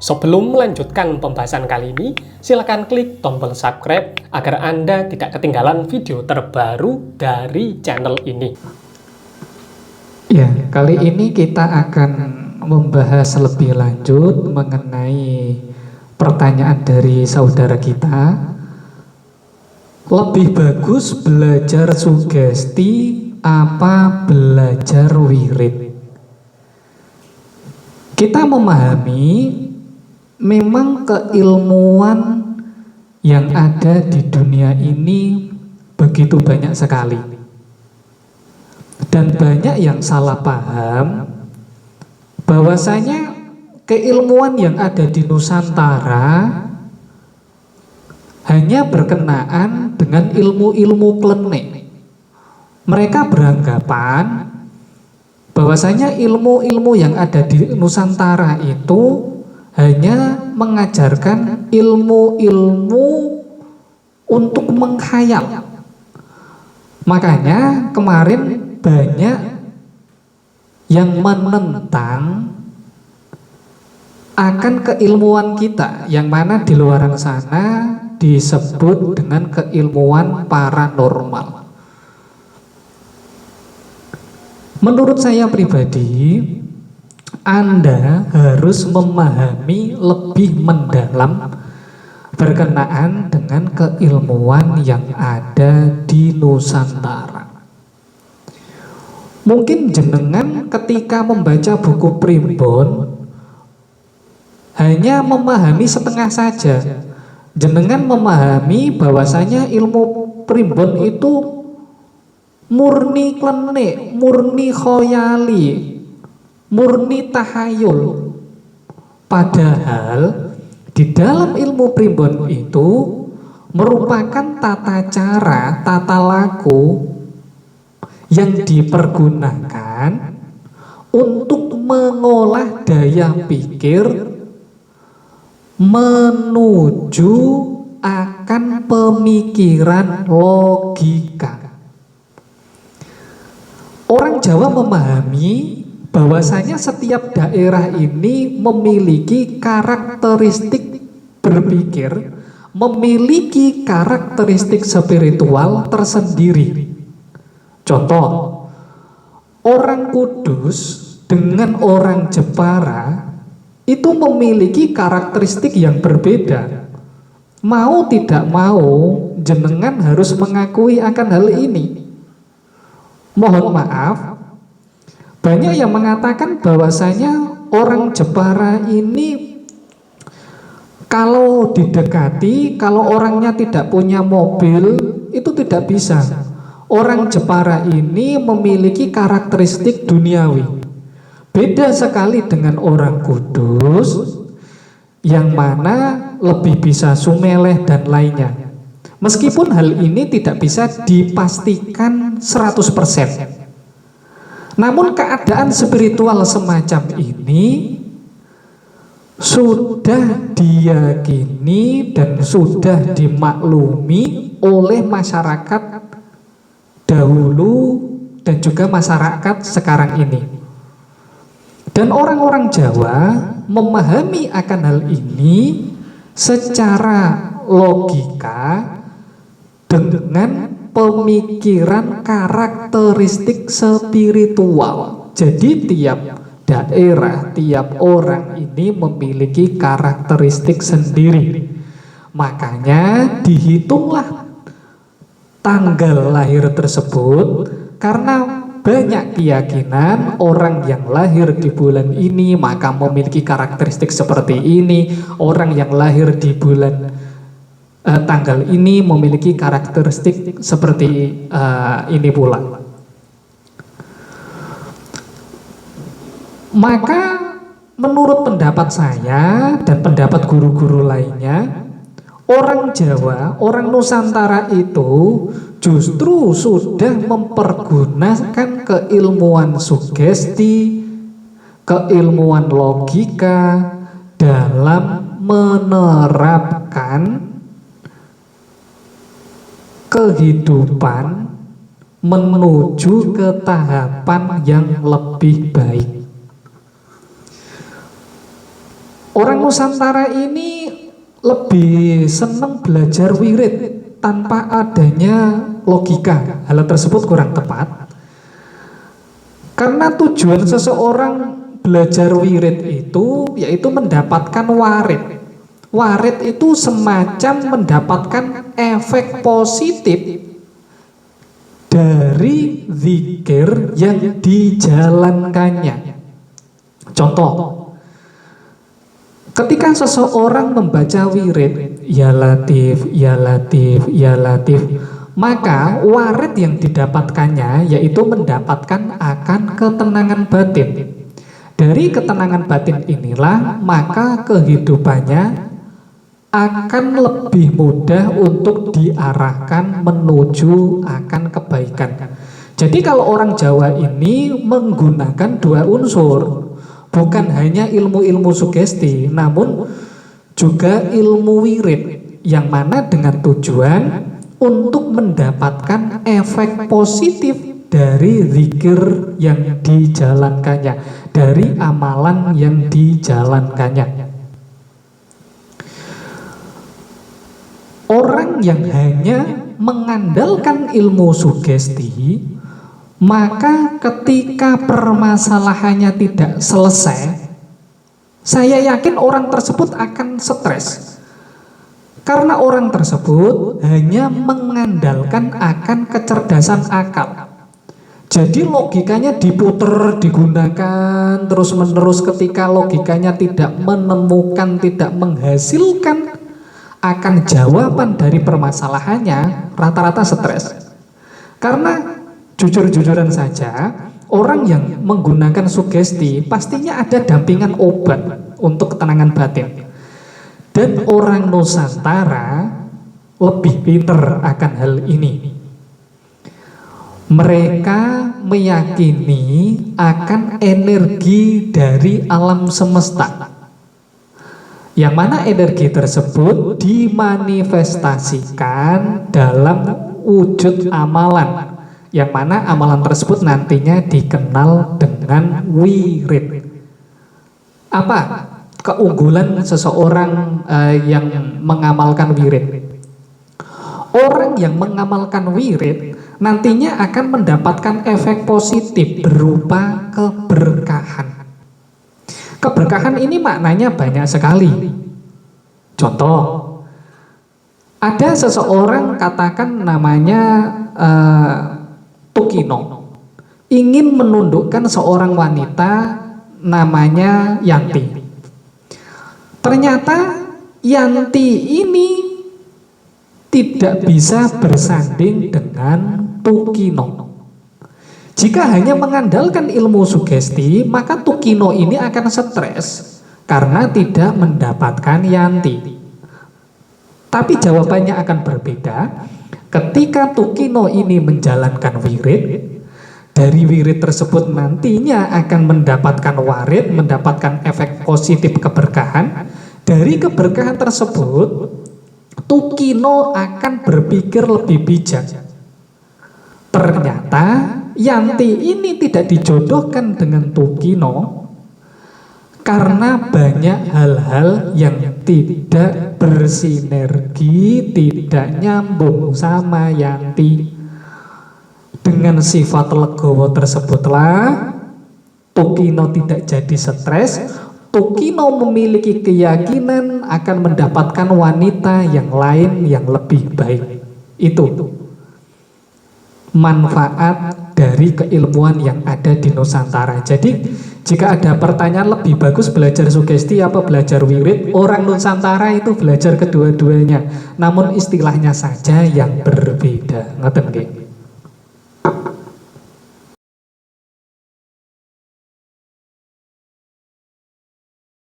Sebelum melanjutkan pembahasan kali ini, silakan klik tombol subscribe agar Anda tidak ketinggalan video terbaru dari channel ini. Ya, kali ini kita akan membahas lebih lanjut mengenai pertanyaan dari saudara kita. Lebih bagus belajar sugesti apa belajar wirid? Kita memahami memang keilmuan yang ada di dunia ini begitu banyak sekali. Dan banyak yang salah paham bahwasanya keilmuan yang ada di Nusantara hanya berkenaan dengan ilmu-ilmu klenik. Mereka beranggapan bahwasanya ilmu-ilmu yang ada di Nusantara itu hanya mengajarkan ilmu-ilmu untuk menghayal. Makanya kemarin banyak yang menentang akan keilmuan kita, yang mana di luar sana disebut dengan keilmuan paranormal. Menurut saya pribadi, Anda harus memahami lebih mendalam berkenaan dengan keilmuan yang ada di Nusantara. Mungkin jenengan ketika membaca buku primbon hanya memahami setengah saja. Jenengan memahami bahwasanya ilmu primbon itu murni klenik, murni khoyali, murni tahayul. Padahal di dalam ilmu primbon itu merupakan tata cara, tata laku yang dipergunakan untuk mengolah daya pikir menuju akan pemikiran logika. Orang Jawa memahami bahwasanya setiap daerah ini memiliki karakteristik berpikir, memiliki karakteristik spiritual tersendiri. Contoh, orang Kudus dengan orang Jepara itu memiliki karakteristik yang berbeda. Mau tidak mau, jenengan harus mengakui akan hal ini. Mohon maaf, banyak yang mengatakan bahwasanya orang Jepara ini kalau didekati, kalau orangnya tidak punya mobil, itu tidak bisa. Orang Jepara ini memiliki karakteristik duniawi. Beda sekali dengan orang Kudus yang mana lebih bisa sumeleh dan lainnya. Meskipun hal ini tidak bisa dipastikan 100%. Namun keadaan spiritual semacam ini sudah diyakini dan sudah dimaklumi oleh masyarakat dahulu dan juga masyarakat sekarang ini. Dan orang-orang Jawa memahami akan hal ini secara logika dengan pemikiran karakteristik spiritual. Jadi tiap daerah, tiap orang ini memiliki karakteristik sendiri. Makanya dihitunglah tanggal lahir tersebut karena banyak keyakinan orang yang lahir di bulan ini maka memiliki karakteristik seperti ini, orang yang lahir di bulan tanggal ini memiliki karakteristik seperti ini pula. Maka menurut pendapat saya dan pendapat guru-guru lainnya, orang Jawa, orang Nusantara itu justru sudah mempergunakan keilmuan sugesti, keilmuan logika dalam menerapkan kehidupan menuju ke tahapan yang lebih baik. Orang Nusantara ini lebih senang belajar wirid tanpa adanya logika. Hal tersebut kurang tepat. Karena tujuan seseorang belajar wirid itu yaitu mendapatkan warid. Warid itu semacam mendapatkan efek positif dari zikir yang dijalankannya. Contoh, ketika seseorang membaca wirid, ya latif, ya latif, ya latif, maka warid yang didapatkannya yaitu mendapatkan akan ketenangan batin. Dari ketenangan batin inilah maka kehidupannya akan lebih mudah untuk diarahkan menuju akan kebaikan. Jadi kalau orang Jawa ini menggunakan dua unsur, bukan hanya ilmu-ilmu sugesti, namun juga ilmu wirid, yang mana dengan tujuan untuk mendapatkan efek positif dari zikir yang dijalankannya, dari amalan yang dijalankannya. Orang yang hanya mengandalkan ilmu sugesti, maka ketika permasalahannya tidak selesai, saya yakin orang tersebut akan stres. Karena orang tersebut hanya mengandalkan akan kecerdasan akal. Jadi logikanya diputer, digunakan terus-menerus. Ketika logikanya tidak menemukan, tidak menghasilkan akan jawaban dari permasalahannya, rata-rata stres. Karena jujur-jujuran saja, orang yang menggunakan sugesti pastinya ada dampingan obat untuk ketenangan batin. Dan orang Nusantara lebih pinter akan hal ini. Mereka meyakini akan energi dari alam semesta, yang mana energi tersebut dimanifestasikan dalam wujud amalan, yang mana amalan tersebut nantinya dikenal dengan wirid. Apa keunggulan seseorang yang mengamalkan wirid? Orang yang mengamalkan wirid nantinya akan mendapatkan efek positif berupa keberkahan. Keberkahan ini maknanya banyak sekali. Contoh, ada seseorang katakan namanya Tukino, ingin menundukkan seorang wanita namanya Yanti. Ternyata Yanti ini tidak bisa bersanding dengan Tukino. Jika hanya mengandalkan ilmu sugesti, maka Tukino ini akan stres karena tidak mendapatkan Yanti. Tapi jawabannya akan berbeda ketika Tukino ini menjalankan wirid. Dari wirid tersebut nantinya akan mendapatkan warid, mendapatkan efek positif keberkahan. Dari keberkahan tersebut, Tukino akan berpikir lebih bijak. Ternyata Yanti ini tidak dijodohkan dengan Tukino karena banyak hal-hal yang tidak bersinergi, tidak nyambung sama Yanti. Dengan sifat legowo tersebutlah Tukino tidak jadi stres. Tukino memiliki keyakinan akan mendapatkan wanita yang lain yang lebih baik. Itu manfaat dari keilmuan yang ada di Nusantara. Jadi jika ada pertanyaan lebih bagus belajar sugesti apa belajar wirid, orang Nusantara itu belajar kedua-duanya, namun istilahnya saja yang berbeda. Ngoten nggih.